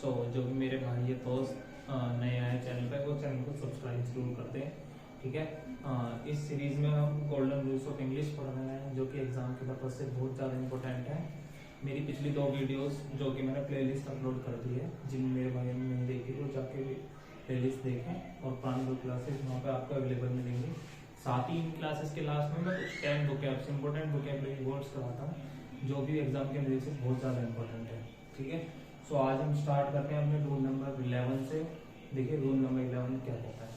जो भी मेरे भाई या दोस्त नए आए चैनल पे, वो चैनल को सब्सक्राइब जरूर करते हैं, ठीक है। इस सीरीज में हम गोल्डन रूल्स ऑफ इंग्लिश पढ़ रहे हैं, जो कि एग्जाम के पर्पज से बहुत ज़्यादा इंपॉर्टेंट है। मेरी पिछली 2 वीडियोस जो कि मैंने प्लेलिस्ट अपलोड कर दी है, जिन मेरे भाइयों ने नहीं देखी वो जाके प्लेलिस्ट देखें, और पुरानी 2 क्लासेस वहाँ पे आपको अवेलेबल मिलेंगी। साथ ही इन क्लासेस के लास्ट में मैं कुछ 10 वोकैब्स इंपॉर्टेंट वोकैबुलरी वर्ड्स कराता हूँ, जो भी एग्जाम के नज़रिए से बहुत ज़्यादा इंपॉर्टेंट है, ठीक है। सो आज हम स्टार्ट करते हैं अपने रूल नंबर 11 से। देखिए रूल नंबर 11 क्या कहता है।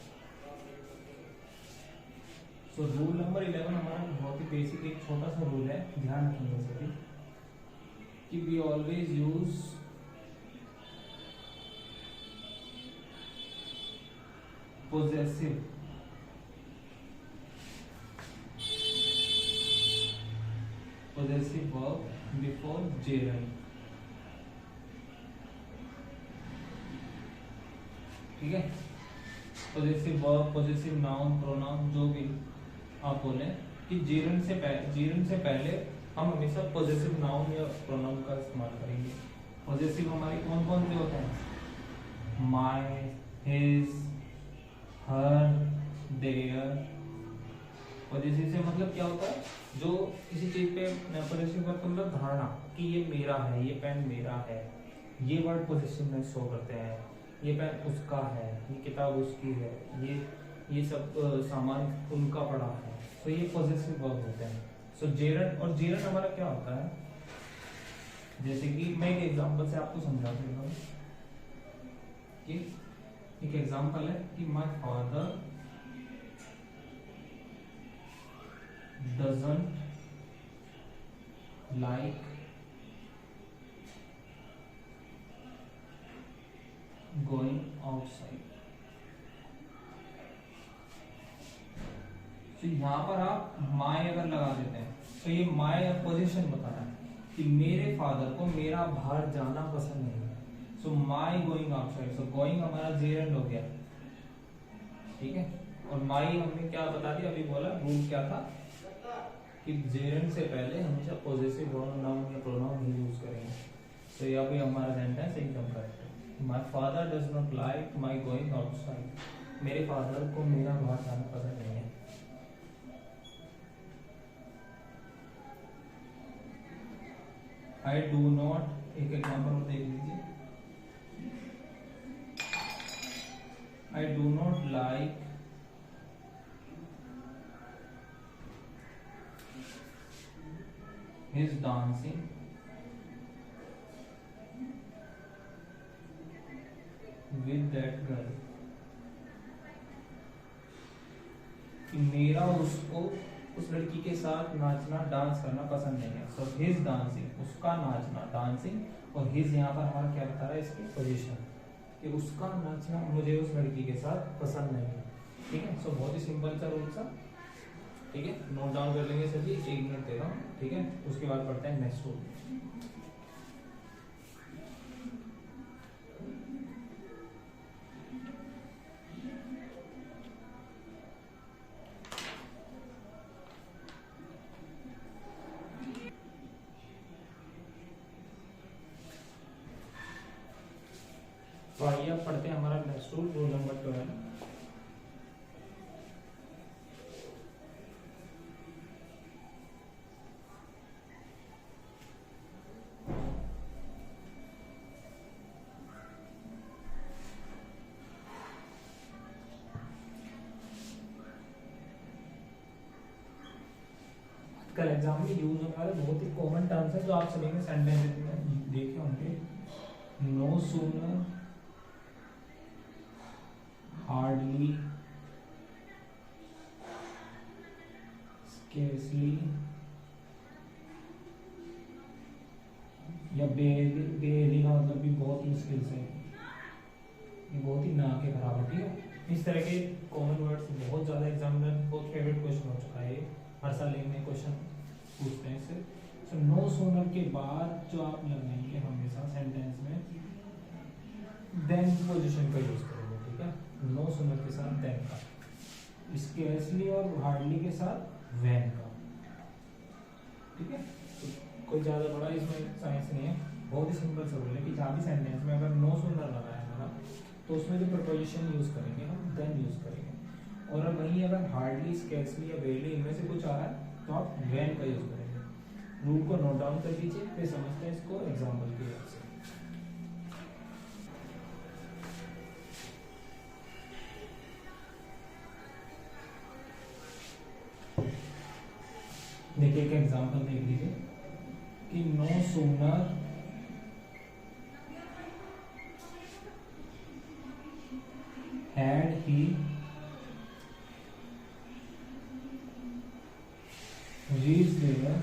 सो रूल नंबर 11 हमारा बहुत ही बेसिक एक छोटा सा रूल है, ध्यान रखेंगे सभी, कि we always use possessive verb before gerund, ठीक है। Positive verb, positive noun, pronoun, जो भी आप बोले, कि जेरंड से पहले हम हमेशा पॉजिटिव नाउन या प्रोनाउन का इस्तेमाल करेंगे। पॉजिटिव हमारे कौन कौन से होते हैं? My, his, her, their. Positive से मतलब क्या होता है? जो किसी चीज पे पॉजिटिव वर्ब का मतलब धारणा कि ये मेरा है, ये पेन मेरा है, ये वर्ड पॉजिटिव में शो करते हैं। ये पेन उसका है, ये किताब उसकी है, ये सब सामान उनका पड़ा है, तो ये पॉजिटिव वर्ब होते हैं। सो जेरंड, और जेरंड हमारा क्या होता है? जैसे कि मैं एक एग्जांपल से आपको समझा देता हूँ कि एक एग्जांपल है कि my father doesn't like going outside. तो यहाँ पर आप माय अगर लगा देते हैं तो ये माय पोजीशन बता रहा है कि मेरे फादर को मेरा बाहर जाना पसंद नहीं है। So my going outside, so going हमारा जेरंड हो गया, ठीक है। और माय हमने क्या बता दिया, अभी बोला रूल क्या था कि जेरंड से पहले हमेशा पॉजिटिव नाउन या प्रोनाउन ही यूज करेंगे। तो यह भी हमारा सेंटेंस एकदम करेक्ट है। My father does not like my going outside. मेरे फादर को मेरा बाहर जाना पसंद नहीं है। I do not, एक एग्जाम्पल देख लीजिए। I do not like his dancing with that girl, कि मेरा उसको उस लड़की के साथ नाचना, डांस करना पसंद नहीं है। सो हिज डांसिंग, उसका नाचना, डांसिंग, और हिज यहाँ पर हमारा क्या बता रहा है? इसकी पोजीशन, कि उसका नाचना मुझे उस लड़की के साथ पसंद नहीं है, ठीक है। सो बहुत ही सिंपल सा रूल सा, ठीक है। नोट डाउन कर लेंगे सभी, 1 मिनट दे रहा हूँ, ठीक है। उसके बाद पढ़ते हैं नेक्स्ट रूल। तो आइए अब पढ़ते हैं हमारा नेक्स्ट रूल, रूल नंबर 12। कल एग्जाम में यूज होने वाले बहुत ही कॉमन टर्म्स हैं जो आप सभी ने सेंटेंस में देखे होंगे। नो सूनर, हार्डली, स्केर्सली या बेयरली का मतलब भी बहुत मुश्किल से, ये बहुत ही ना के बराबर, ठीक है। इस तरह के कॉमन वर्ड्स बहुत ज्यादा एग्जाम में बहुत फेवरेट क्वेश्चन हो चुका है, हर साल लेने क्वेश्चन पूछते हैं इससे। सो नो सूनर के बाद जो आप लगाएंगे हमेशा सेंटेंस में देन पोजीशन का यूज करेंगे, ठीक है। नो सूनर के साथ देन का, स्केर्सली और हार्डली के साथ व्हेन का, ठीक है। तो कोई ज्यादा बड़ा इसमें साइंस नहीं है, बहुत ही सिंपल सा रूल है कि जहाँ भी सेंटेंस में अगर नो सूनर तो उसमें जो प्रपोजिशन यूज करेंगे हम देन यूज करेंगे। और अब वहीं अगर हार्डली, स्कैर्सली या बेयरली इनमें से कुछ आ रहा है तो आप व्हेन का यूज करेंगे। रूल को नोट डाउन कर लीजिए, फिर समझते हैं इसको एग्जाम्पल की हेल्प से। देखिए एक एग्जाम्पल देख लीजिए कि no sooner had he reached there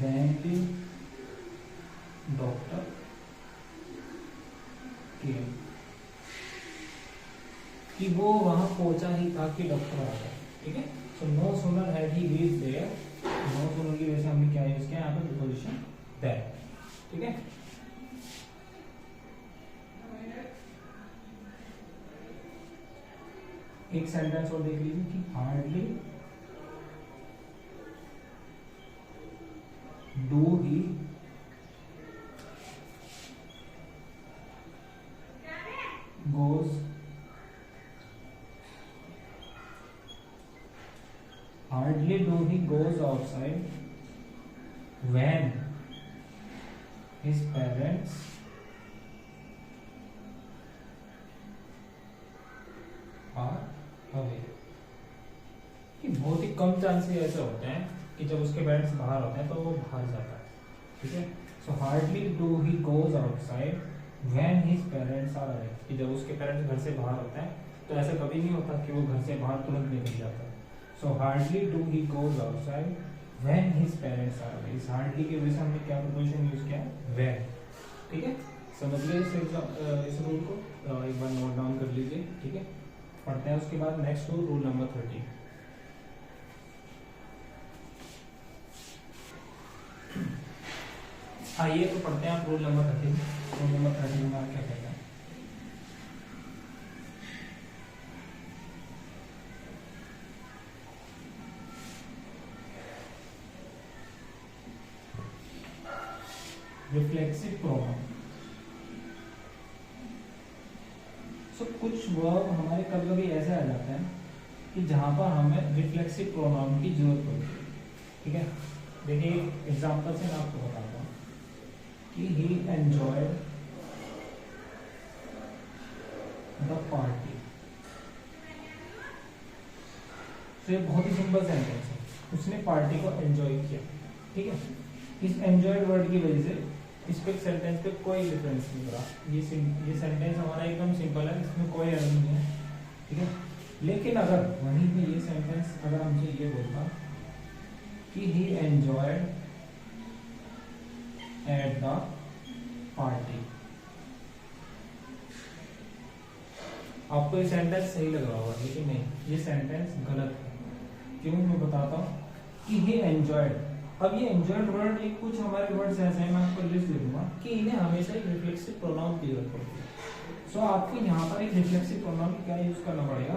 than the doctor came, कि वो वहां पहुंचा ही था कि डॉक्टर आ गया। ठीक है, so no sooner had he reached there, no sooner की वजह से हमने क्या यूज किया यहाँ पर प्रीपोजिशन दैट। ठीक है, एक सेंटेंस और देख लीजिए कि hardly do he goes hardly do he goes outside when his parents are away। कि बहुत ही कम चांसेस ऐसे होते हैं कि जब उसके पेरेंट्स बाहर होते हैं तो वो बाहर जाता है। ठीक है, so hardly do he goes outside when his parents are away, कि जब उसके पेरेंट्स घर से बाहर होते हैं तो ऐसा कभी नहीं होता कि वो घर से बाहर तुरंत निकल जाता है। So hardly do he goes outside when his parents are away. इस हार्डली की वजह से हमने क्या प्रीपोजिशन यूज किया, व्हेन। ठीक है, समझ लीजिए इस रूल को, एक बार नोट डाउन कर लीजिए। ठीक है, पढ़ते हैं उसके बाद नेक्स्ट रूल नंबर 30। आइए तो पढ़ते हैं आप रूल नंबर 30। रूल नंबर 30 में क्या कहता है, रिफ्लेक्सिव प्रोनाउन। सो कुछ वर्ब हमारे कभी कभी ऐसे आ जाते हैं कि जहां पर हमें रिफ्लेक्सिव प्रोनाउन की जरूरत पड़ती है। ठीक है, देखिए एग्जांपल से मैं आपको बताता हूँ कि ही एंजॉयड द पार्टी। तो ये बहुत ही सिंपल सेंटेंस है, उसने पार्टी को एंजॉय किया। ठीक है, इस एंजॉयड वर्ड की वजह से इस पे सेंटेंस पे कोई डिफरेंस नहीं हो रहा। ये सेंटेंस हमारा एकदम सिंपल है, इसमें कोई एरर नहीं है। ठीक है, लेकिन अगर वहीं पे ये सेंटेंस अगर हमसे ये बोलता कि ही एंजॉयड एट द पार्टी, आपको ये सेंटेंस सही लग रहा होगा, लेकिन नहीं, ये सेंटेंस गलत है। क्यों, मैं बताता हूँ कि ही एंजॉयड। अब ये एंजॉयड वर्ड एक कुछ हमारे वर्ड्स ऐसे हैं, मैं आपको लिस्ट दे दूंगा कि इन्हें हमेशा एक रिफ्लेक्सिव प्रोनाउन की जरूरत पड़ती है। सो आपको यहाँ पर एक रिफ्लेक्सिव प्रोनाउन क्या यूज करना पड़ेगा,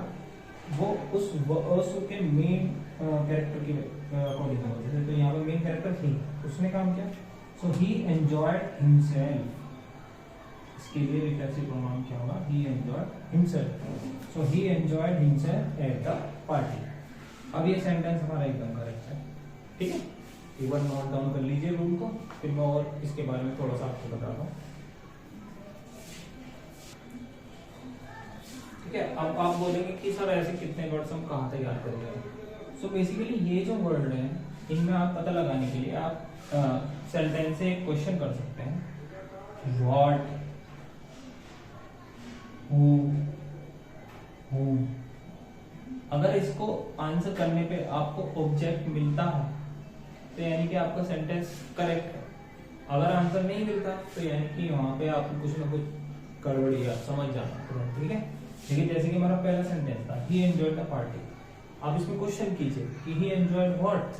वो उस के मेन कैरेक्टर के अकॉर्डिंग होगा। जैसे तो यहाँ पर मेन कैरेक्टर ही, उसने काम किया, सो ही एंजॉयड हिमसेल्फ। इसके लिए रिफ्लेक्सिव प्रोनाउन क्या होगा, ही enjoyed himself. So he enjoyed himself at the party. अब ये सेंटेंस हमारा एकदम करेक्ट है। ठीक है, एक बार नोट डाउन कर लीजिए रूल को, फिर मैं और इसके बारे में थोड़ा सा आपको बताता हूँ। ठीक है, अब आप बोलेंगे कि सर ऐसे कितने वर्ड्स हम कहाँ तैयार करेंगे। सो बेसिकली ये जो वर्ड है इनमें आप पता लगाने के लिए आप सेंटेंस से एक क्वेश्चन कर सकते हैं, व्हाट, हु, अगर इसको आंसर करने पे आपको ऑब्जेक्ट मिलता है तो यानी कि आपका सेंटेंस करेक्ट है। अगर आंसर नहीं मिलता तो यानी कि वहां पे आपको कुछ ना कुछ गड़बड़ी है, समझ जाना तुरंत। ठीक है, देखिए जैसे कि हमारा पहला सेंटेंस था, ही एंजॉयड द पार्टी। आप इसमें क्वेश्चन कीजिए कि ही enjoyed what,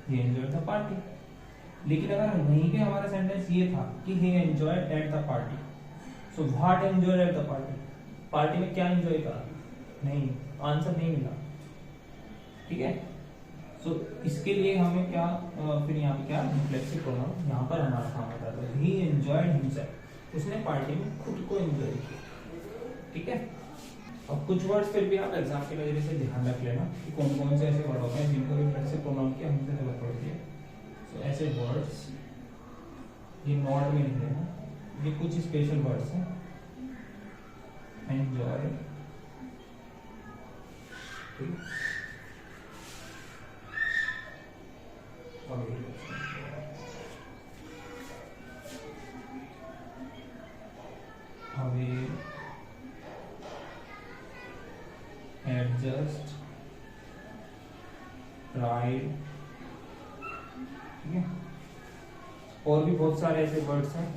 he enjoyed the party. लेकिन अगर वहीं पे हमारा सेंटेंस ये था कि ही enjoyed at the party, so what enjoyed at the party, party में क्या एंजॉय करा, नहीं, आंसर नहीं मिला। ठीक है, सो इसके लिए हमें क्या फिर यहाँ पे क्या रिफ्लेक्सिव प्रोनाउन यहाँ पर हमारा काम होता है। ही एंजॉयड हिमसेल्फ, उसने पार्टी में खुद को एंजॉय किया। ठीक है, अब कुछ वर्ड्स फिर भी आप एग्जाम के नजरिए से ध्यान रख लेना कि कौन कौन से ऐसे वर्ड होते हैं जिनको रिफ्लेक्सिव प्रोनाउन की हमेशा जरूरत पड़ती है। सो ऐसे वर्ड्स ये नॉट में लिख लेना, ये कुछ स्पेशल वर्ड्स हैं। Enjoy, aware, adjust, pride. ठीक है, और भी बहुत सारे ऐसे वर्ड्स हैं।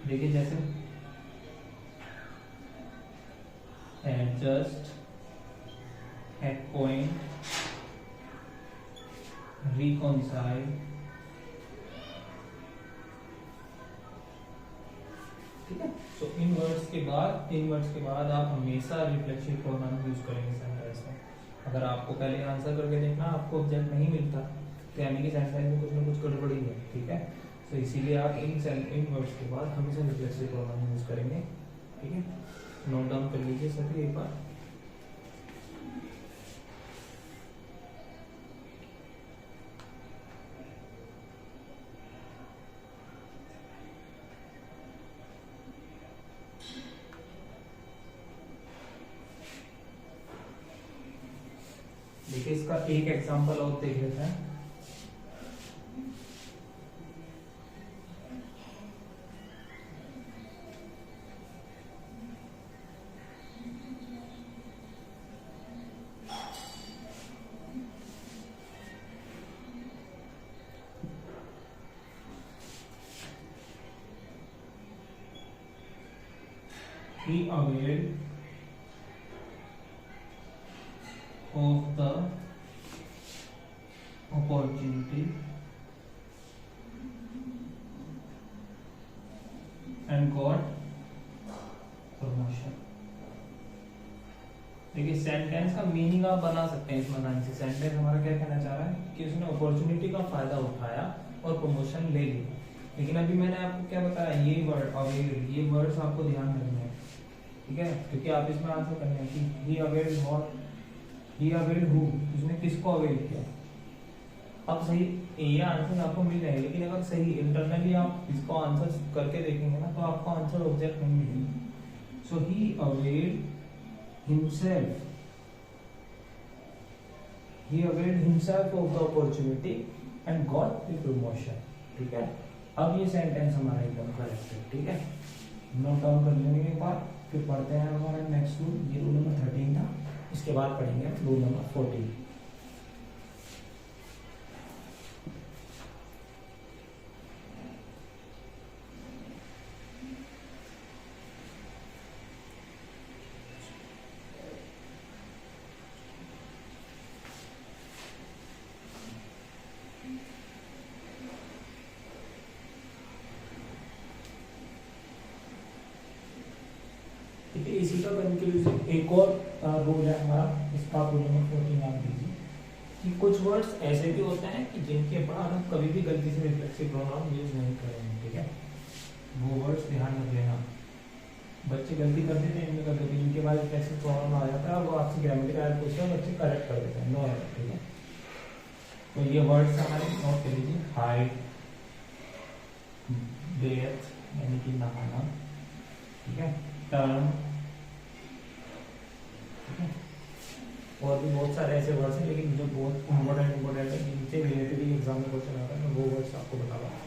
देखिए जैसे एडजस्ट, एक्वाइंट, रिकॉन्साइल। ठीक है, सो इन वर्ड्स के बाद आप हमेशा रिफ्लेक्सिव प्रोनाउन यूज करेंगे सेंटेंस में। अगर आपको पहले आंसर करके देखना, आपको ऑब्जेक्ट नहीं मिलता तो यानी कि सेंटेंस में कुछ ना कुछ गड़बड़ी है। ठीक है, तो इसीलिए आप इन वर्ड्स के बाद हमेशा रिफ्लेक्सिव प्रोनाउन यूज करेंगे। ठीक है, नोट डाउन कर लीजिए सभी एक बार। देखिए इसका एक एग्जांपल और देख लेते हैं। He availed of the opportunity and got promotion। देखिए सेंटेंस का मीनिंग आप बना सकते हैं इस लाइन से। सेंटेंस हमारा क्या कहना चाह रहा है कि उसने अपॉर्चुनिटी का फायदा उठाया और प्रमोशन ले ली। लेकिन अभी मैंने आपको क्या बताया, ये वर्ड अवेल, ये वर्ड्स आपको ध्यान रखने हैं। ठीक है, क्योंकि आप इसमें आंसर करना है कि he availed what, he availed who, उसने किसको अवेल किया। अब सही ये आंसर आपको मिल जाएगा, लेकिन अगर सही इंटरनली आप इसको आंसर करके देखेंगे ना तो आपको आंसर ऑब्जेक्ट नहीं मिलेगा। सो ही availed himself, he availed himself of the opportunity and got the promotion। ठीक है, अब ये सेंटेंस हमारा एकदम करेक्ट है। ठीक है, नोट डाउन कर लेंगे एक बार, फिर पढ़ते हैं हमारा नेक्स्ट रूल। ये रूल नंबर 13 था, इसके बाद पढ़ेंगे रूल नंबर 14। इसी का कंक्लूजन एक और रूल है हमारा, इसका रूल नंबर 14 याद कीजिए कि कुछ वर्ड्स ऐसे भी होते हैं कि जिनके बाद हम कभी भी गलती से रिफ्लेक्सिव प्रोनाउन यूज नहीं करेंगे। ठीक है, वो वर्ड्स ध्यान रख लेना। बच्चे गलती कर देते हैं इनमें कभी, इनके बाद रिफ्लेक्सिव प्रोनाउन आ जाता है और वो आपसे ग्रामेटिकल एरर पूछते हैं, बच्चे करेक्ट कर देते हैं, नो एरर। ठीक है, तो ये वर्ड्स हमारे नोट कर लीजिए, हाइड, बेथ यानी कि नहाना। ठीक है, टर्न, और भी बहुत सारे ऐसे वर्ड्स हैं, लेकिन जो बहुत इम्पोर्टेंट है जिनसे रिलेटेड ही एग्जाम में क्वेश्चन आता है, मैं वो वर्ड्स आपको बता रहा हूँ।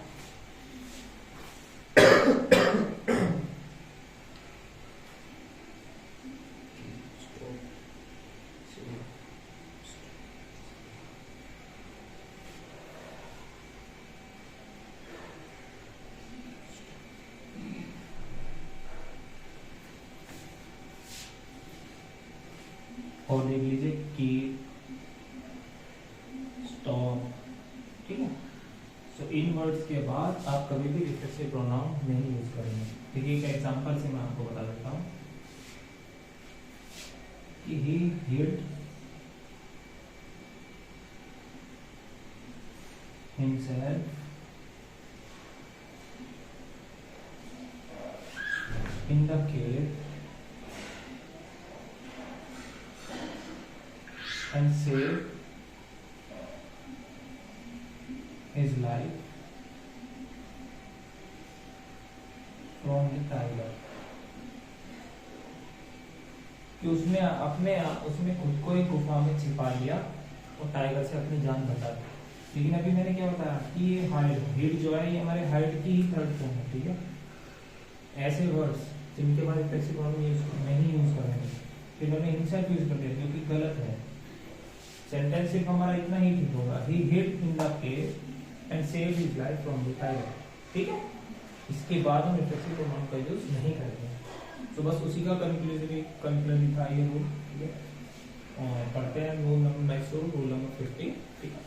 और देख लीजिए की, स्टॉप। ठीक है, सो इन वर्ड्स के बाद आप कभी भी रिफ्लेक्सिव प्रोनाउन नहीं यूज करेंगे। देखिए एक एग्जांपल से मैं आपको बता देता हूँ। कि he hid himself in the cave and saved his life from the tiger. कि उसने खुद को एक गुफा में छिपा लिया और टाइगर से अपनी जान बचा ली। लेकिन अभी मैंने क्या बताया कि ये हाइड जो है ये हमारे हाइड की ही थर्ड फॉर्म है, ठीक है। ऐसे वर्ड्स जिनके बाद इंफ्लेक्सिव वर्ब नहीं यूज कर रहे हैं, इन्होंने हिमसेल्फ यूज कर दिया जो कि गलत है। सेंटेंस सिर्फ हमारा इतना ही ठीक होगा, ही hid in the cave and saved his life from the tiger, ठीक है। इसके बाद हम इंफ्लेक्सिव प्रोनाउन का यूज नहीं करेंगे। तो बस उसी का कंक्लूजन था ये रूल, ठीक है। और पढ़ते हैं rule number next rule number 50, ठीक है।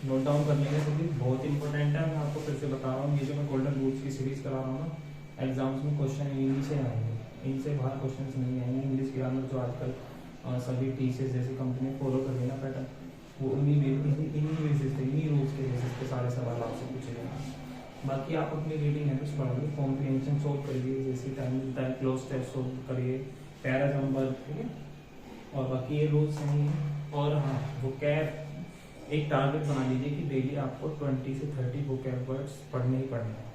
नोट डाउन कर लेंगे सभी, बहुत इंपॉर्टेंट है। मैं आपको फिर से बता रहा हूँ, ये जो मैं गोल्डन रूल्स की सीरीज करा रहा हूँ ना, एग्जाम्स में क्वेश्चन इन्हीं से आएंगे, इनसे बाहर क्वेश्चंस नहीं आएंगे। इंग्लिश ग्रामर जो आजकल सभी टीचर्स जैसी कंपनी फॉलो कर रही है ना पैटर्न, वो इन्हीं बेसिस पे, इन्हीं रूल्स के बेसिस पे सारे सवाल आपसे पूछे जाएंगे। बाकी आप अपनी रीडिंग हैबिट्स बढ़ाइए, कॉम्प्रिहेंशन सोल्व करिए, जैसे टाइम मिलता है क्लोज टेस्ट सोल्व करिए, पैराज नंबर, ठीक है। और बाकी ये रूल्स नहीं है। और हाँ, वोकैब एक टारगेट बना लीजिए कि डेली आपको 20 से 30 वोकैब वर्ड्स पढ़ने ही पढ़ने हैं।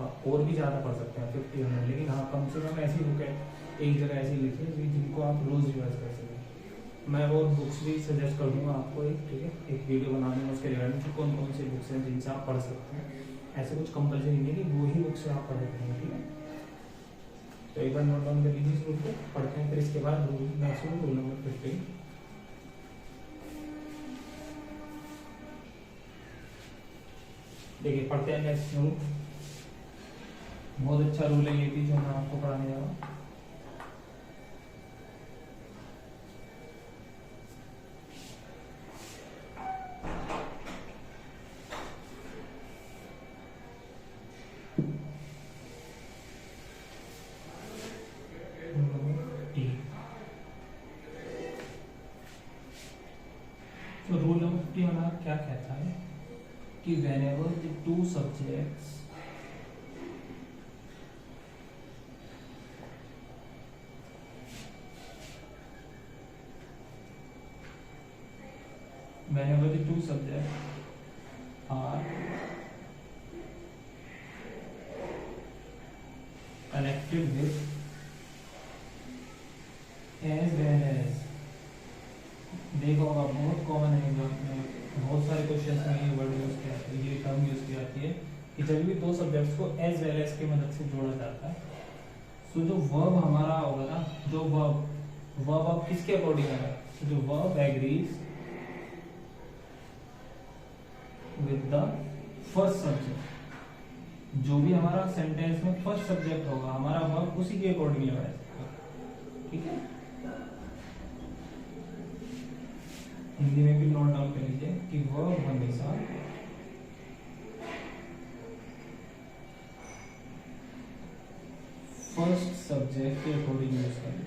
आप और भी ज़्यादा पढ़ सकते हैं, 50 100, लेकिन हाँ कम से कम ऐसी वोकैब एक जगह ऐसी लिखिए जिनको आप रोज़ रिवाइज कर सकें। मैं वो बुक्स भी सजेस्ट कर दूंगा आपको एक, ठीक है, एक वीडियो बना दूंगा उसके रिगार्डिंग कि कौन कौन सी बुक्स हैं जिनसे आप पढ़ सकते हैं। ऐसे कुछ कंपल्सरी नहीं है कि वो ही बुक्स से आप पढ़ सकते हैं, ठीक है। तो एक बार नोट डाउन कर लीजिए इस रूल को, पढ़ते हैं फिर इसके बाद नेक्स्ट रूल नंबर 15। देखिए पढ़ते हैं नेक्स्ट रूल, बहुत अच्छा रूल है ये भी जो मैं आपको पढ़ाने जा रहा हूँ। तो रूल नंबर 50 हमारा क्या कहता है कि whenever the two subjects are connected with as well as, देखो होगा बहुत कॉमन है एग्जाम में, बहुत सारे क्वेश्चन में ये वर्ड यूज किया जाता है, ये टर्म यूज की जाती है कि जब भी दो सब्जेक्ट्स को एज वेल एज की मदद से जोड़ा जाता है, तो जो वर्ब हमारा होगा ना, जो वर्ब अब किसके अकॉर्डिंग है, जो verb agrees with the first subject, जो भी हमारा सेंटेंस में फर्स्ट सब्जेक्ट होगा हमारा वर्ब उसी के अकॉर्डिंग लगाया जाएगा, ठीक है। हिंदी में भी नोट डाउन कर लीजिए कि वर्ब हमेशा फर्स्ट सब्जेक्ट के अकॉर्डिंग यूज करें,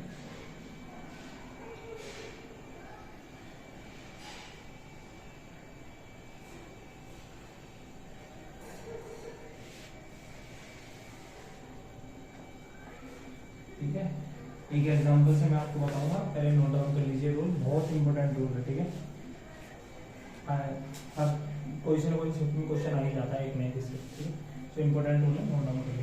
ठीक है। एक एग्जांपल से मैं आपको बताऊंगा, पहले नोट डाउन कर लीजिए रूल, बहुत इंपॉर्टेंट रूल है, ठीक है। अब कोई से ना कोई क्वेश्चन आ ही जाता है एक नए किसी, ठीक है। तो इंपॉर्टेंट रूल है, नोट डाउन कर लीजिए।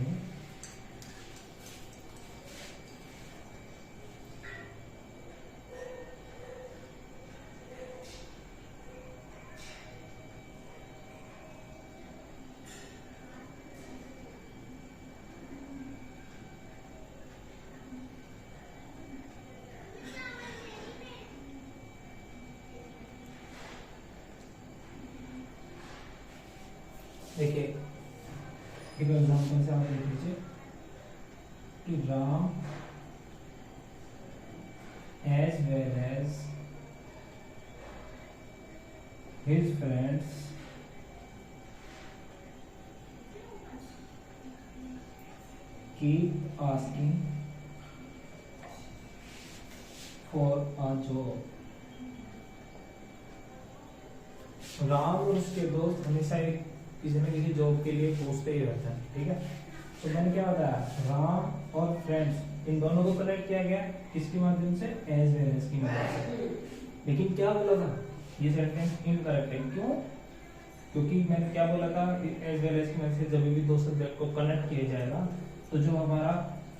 देखिए एक एग्जांपल से आप देख लीजिए कि Ram as well as his friends keep asking for a job. Ram और उसके दोस्त हमेशा एक किसी न किसी जॉब के लिए पूछते ही रहते हैं, ठीक है। तो मैंने क्या बताया, राम और फ्रेंड्स इन दोनों को कनेक्ट किया गया किसके माध्यम से, एज वेल एज की मदद से। लेकिन क्या बोला था, ये सेंटेंस इनकरेक्ट है। क्यों? क्योंकि मैंने क्या बोला था, एज वेल एज की मदद से जब भी दो सब्जेक्ट को कनेक्ट किया जाएगा तो जो हमारा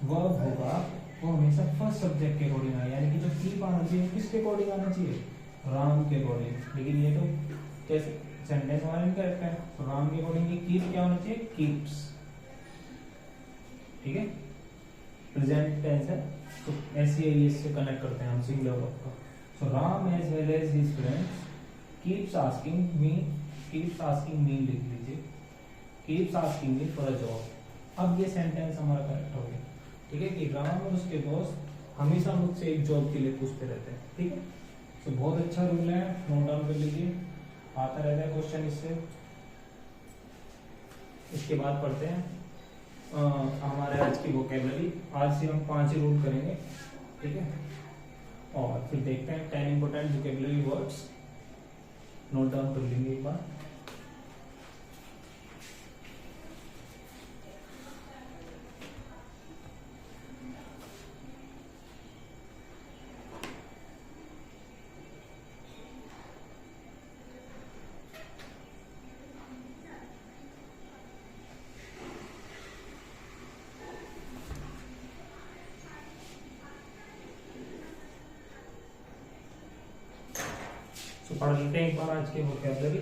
वर्ब होगा वो हमेशा फर्स्ट सब्जेक्ट के अकॉर्डिंग आए, यानी कि जो कीप आना चाहिए किसके अकॉर्डिंग आना चाहिए, राम के अकॉर्डिंग। लेकिन ये तो कैसे सेंटेंस हमारा इनकरेक्ट है, तो राम के अकॉर्डिंग कीप क्या होना चाहिए, कीप्स, ठीक है। प्रेजेंट टेंस है तो एस से कनेक्ट करते हैं हम सिंगुलर वर्ब को। So Ram as well as his friends keeps asking me लिख लीजिए, keeps asking me for a job. अब ये सेंटेंस हमारा करेक्ट हो गया, ठीक है, कि राम और उसके दोस्त हमेशा मुझसे एक जॉब के लिए पूछते रहते हैं, ठीक है। तो बहुत अच्छा रूल है, नोट डाउन कर लीजिए, आता रहता है क्वेश्चन इससे। इसके बाद पढ़ते हैं हमारे आज की वोकेबलरी। आज से हम 5 ही रूल करेंगे, ठीक है, और फिर देखते हैं 10 important vocabulary words, note down कर लेंगे एक बार। तो पढ़ लेते हैं एक बार आज की वोकैबुलरी।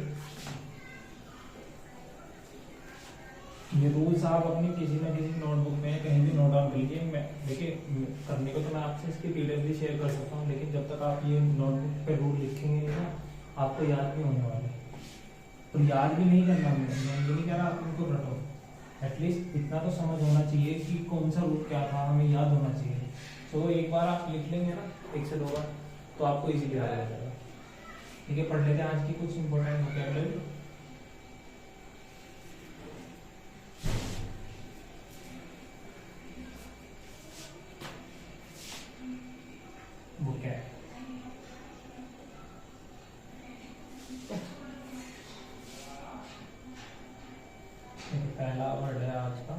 ये रूल्स आप अपनी किसी ना किसी नोटबुक में कहीं भी नोट डाउन कर लीजिए। मैं देखिए करने को तो मैं आपसे इसकी पीडीएफ भी शेयर कर सकता हूँ, लेकिन जब तक आप ये नोटबुक पे रूल लिखेंगे ना आपको याद नहीं होने वाले। तो याद भी नहीं करना, मैं ये नहीं कह रहा आप उनको रटो, एटलीस्ट इतना तो समझ होना चाहिए कि कौन सा रूल क्या था, हमें याद होना चाहिए। तो एक बार आप लिख लेंगे ना 1 से 2 बार तो आपको इजीली याद हो जाएगा, ठीक है। पढ़ लेते हैं आज की कुछ इंपॉर्टेंट वोकैबुलरी। वोकैब पहला वर्ड है आज का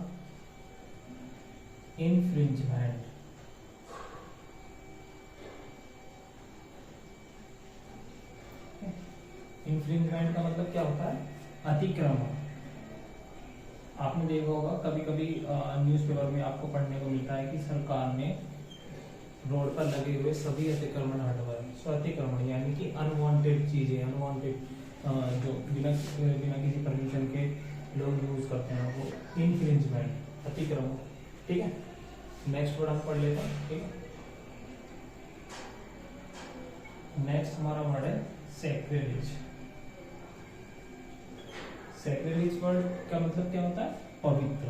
इन्फ्रिंजमेंट। इन्फ्रिंजमेंट का मतलब क्या होता है, अतिक्रमण। आपने देखा होगा कभी कभी न्यूज़पेपर में आपको पढ़ने को मिलता है कि सरकार ने रोड पर लगे हुए सभी अतिक्रमण हटवाए। सो अतिक्रमण यानी कि अनवांटेड चीजें, अनवांटेड जो बिना किसी परमिशन के लोग यूज करते हैं वो इन्फ्रिंजमेंट, अतिक्रमण, ठीक है। नेक्स्ट वर्ड हम पढ़ लेते हैं, ठीक है। नेक्स्ट हमारा वर्ड है सैक्रिलेज। सैक्रिलेज वर्ड का मतलब क्या होता है, पवित्र,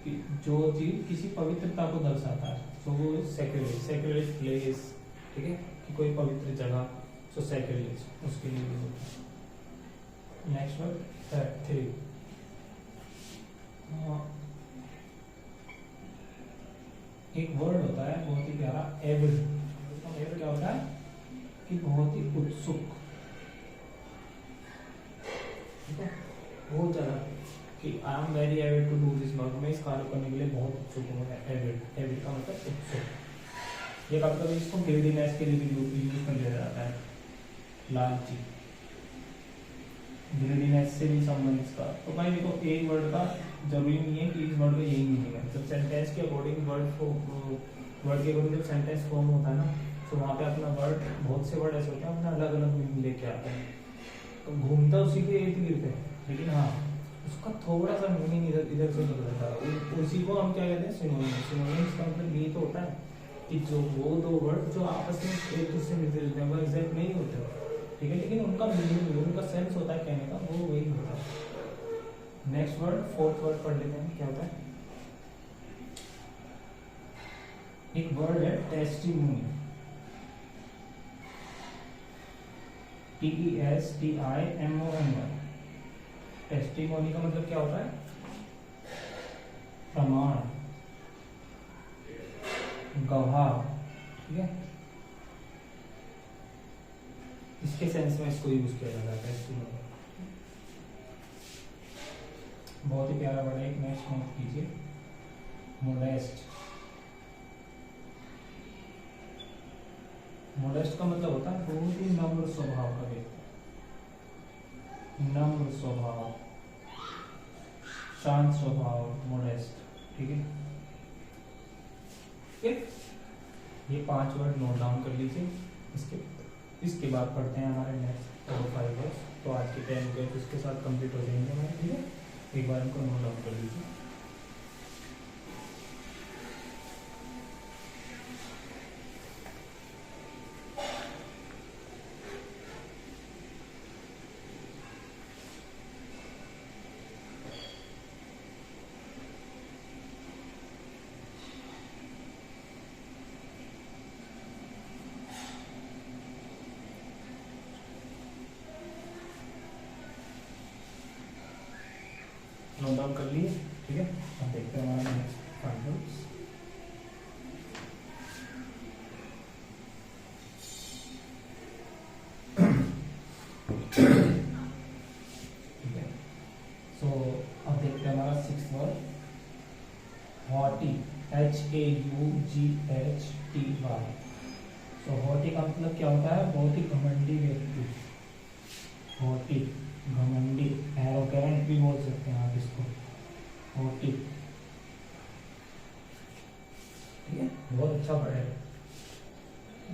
कि जो चीज किसी पवित्रता को दर्शाता है, सो वो सैक्रिलेज, सैक्रिलेज प्लेस, ठीक है, कि कोई पवित्र जगह, सो सैक्रिलेज उसके लिए यूज होता है। नेक्स्ट वर्ड 3 एक वर्ड होता है बहुत ही प्यारा, एविड। एविड क्या होता है कि बहुत ही उत्सुक, ठीक है, बहुत ज्यादा, कि I am very avid to do this work, मैं इस कार्य करने के लिए बहुत उत्सुक हूँ। एविड, एविड का मतलब उत्सुक। ये कभी कभी इसको ग्रीडीनेस के लिए भी यूज कर लिया जाता है, लालची, ग्रीडीनेस से भी संबंधित इसका। तो भाई देखो एक वर्ड का जरूरी नहीं है कि इस वर्ड का यही मीनिंग है। जब सेंटेंस के अकॉर्डिंग वर्ड के अकॉर्डिंग जब सेंटेंस फॉर्म होता है ना, तो वहाँ पे अपना वर्ड, बहुत से वर्ड ऐसे होते हैं अपना अलग अलग मीनिंग लेके आते हैं, तो घूमता उसी के इर्द गिर्द है, लेकिन हाँ उसका थोड़ा सा मीनिंग इधर इधर से बदल जाता है। उसी को हम क्या कहते हैं, सिनोनिम्स। सिनोनिम्स का मतलब ये तो होता है कि जो वो दो वर्ड जो आपस में एक दूसरे से मिलते जुलते हैं, वो एग्जैक्ट नहीं होते, ठीक है, लेकिन उनका मीनिंग, उनका सेंस होता है कहने का, वो वही होता है। नेक्स्ट वर्ड, 4th वर्ड पढ़ लेते हैं, क्या होता है। एक वर्ड है टेस्टिमोनी, TESTIMONY। टेस्टिमोनी का मतलब क्या होता है, प्रमाण, गवाह, ठीक है, इसके सेंस में इसको यूज किया जाता है इसको। बहुत ही प्यारा वर्ड है। एक नेक्स्ट नोट कीजिए, मोडेस्ट। मोडेस्ट का मतलब होता है बहुत ही नम्र स्वभाव का व्यक्ति, नम्र स्वभाव, शांत स्वभाव, मोडेस्ट, ठीक है। ये 5 वर्ड नोट डाउन कर लीजिए। इसके बाद पढ़ते हैं हमारे नेक्स्ट 4-5 वर्ड्स। तो आज के 10 वर्ड्स इसके साथ कंप्लीट हो जाएंगे हमारे, ठीक है। एक बार इनको नोट डाउन कर लीजिए। नोट डाउन कर लिए, ठीक है। अब देखते हैं हमारा नेक्स्ट 5 वर्ड्स। ठीक है, सो अब देखते हैं हमारा 6th वर्ड, हॉटी, HAUGHTY। सो हॉटी का मतलब क्या होता है? बहुत ही घमंडी व्यक्ति, हॉटी, घमंडी, एरोगेंट भी बोल सकते हैं आप इसको, हॉटी, ठीक है। बहुत अच्छा वर्ड है।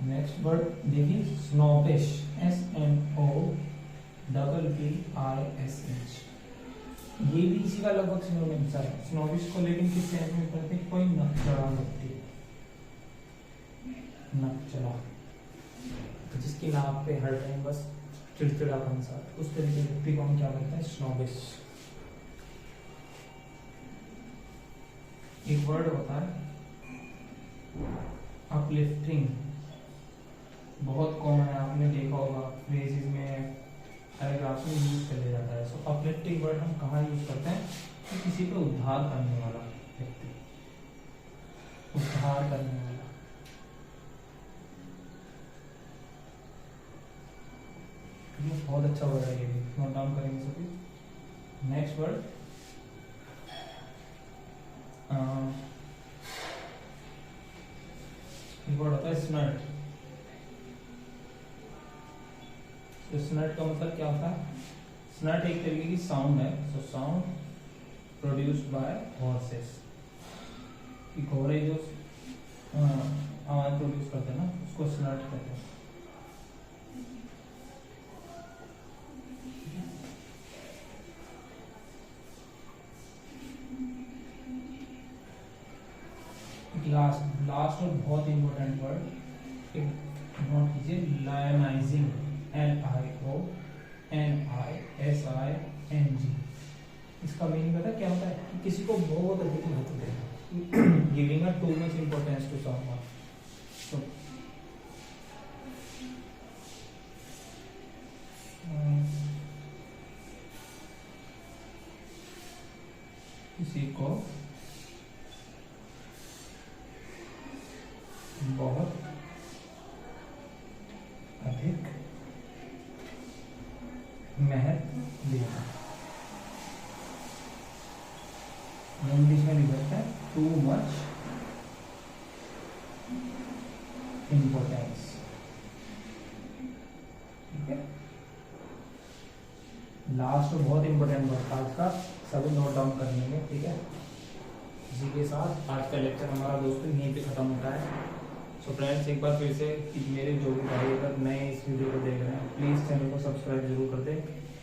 नेक्स्ट वर्ड देखिए, स्नॉबिश, SNOBBISH। ये भी इसी का लगभग सिनोनिम सा है स्नॉबिश को, लेकिन किस सेंस में करते हैं? कोई नकचढ़ा व्यक्ति, नकचढ़ा, तो जिसकी नाक पे हर टाइम बस चिड़चिड़ापन सा, उस तरीके के व्यक्ति को हम क्या कहते हैं? स्नॉबिश। एक वर्ड होता है अपलिफ्टिंग, बहुत कॉमन है, आपने देखा होगा फ्रेजेस में, पैराग्राफ्स में यूज कर लिया जाता है। सो अपलिफ्टिंग वर्ड हम कहाँ यूज करते हैं? कि किसी को उद्धार करने वाला व्यक्ति, उद्धार करने वाला, बहुत अच्छा वर्ड है, ये भी नोट डाउन करेंगे सभी। नेक्स्ट वर्ड, वर्ड होता है स्नर्ट। तो स्नर्ट का मतलब क्या होता है? स्नर्ट एक तरीके की साउंड है। So sound produced by horses, घोड़े जो आवाज प्रोड्यूस करते हैं ना, उसको स्नर्ट कहते हैं। लास्ट और बहुत इंपॉर्टेंट वर्ड नोट कीजिए, लायनाइजिंग, LIONISING। इसका मीनिंग पता है क्या होता है? कि किसी को बहुत अधिक महत्व देना, giving a too much importance to someone. तो किसी को बहुत अधिक महत्व देना, इंग्लिश में लिख सकते हैं टू मच इंपॉर्टेंस, ठीक है। लास्ट में बहुत इंपॉर्टेंट वर्ड आज का, सभी नोट डाउन कर लेंगे, ठीक है। इसी के साथ आज का लेक्चर हमारा दोस्तों यहीं पे खत्म होता है। सो फ्रेंड्स, एक बार फिर से कि मेरे जो भी भाई अगर नए इस वीडियो को देख रहे हैं, प्लीज़ चैनल को सब्सक्राइब जरूर कर दें।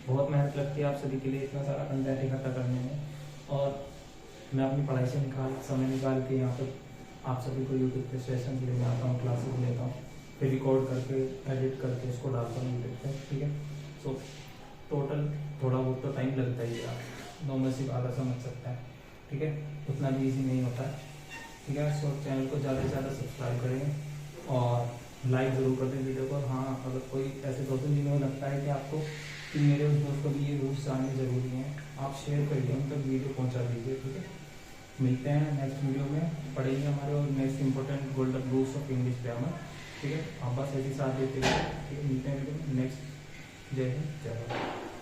बहुत मेहनत लगती है आप सभी के लिए इतना सारा कंटेंट इकट्ठा करने में, और मैं अपनी पढ़ाई से समय निकाल के यहाँ पर आप सभी को यूट्यूब पे सेशन लेने आता हूँ, क्लासेस लेता हूँ, फिर रिकॉर्ड करके एडिट करके इसको डालता हूँ यूट्यूब पे, ठीक है। सो टोटल थोड़ा बहुत तो टाइम लगता ही है, आप नॉर्मल सी बात समझ सकते हैं, ठीक है। उतना भी ईजी नहीं होता है, ठीक है। सो चैनल को ज़्यादा से ज़्यादा सब्सक्राइब करें और लाइक ज़रूर कर दें वीडियो को। हाँ, अगर कोई ऐसे दोस्तों जिन्हें लगता है कि आपको कि मेरे उस दोस्त को भी ये रूल्स जानने ज़रूरी हैं, आप शेयर करिए, उन तक वीडियो पहुँचा दीजिए, ठीक है। मिलते हैं नेक्स्ट वीडियो में, पढ़ेंगे हमारे और next important golden rules of English grammar. ठीक है, आप बस ऐसे साथ देते हैं। ठीक है, मिलते हैं वीडियो में नेक्स्ट। जय हिंद, जय भारत।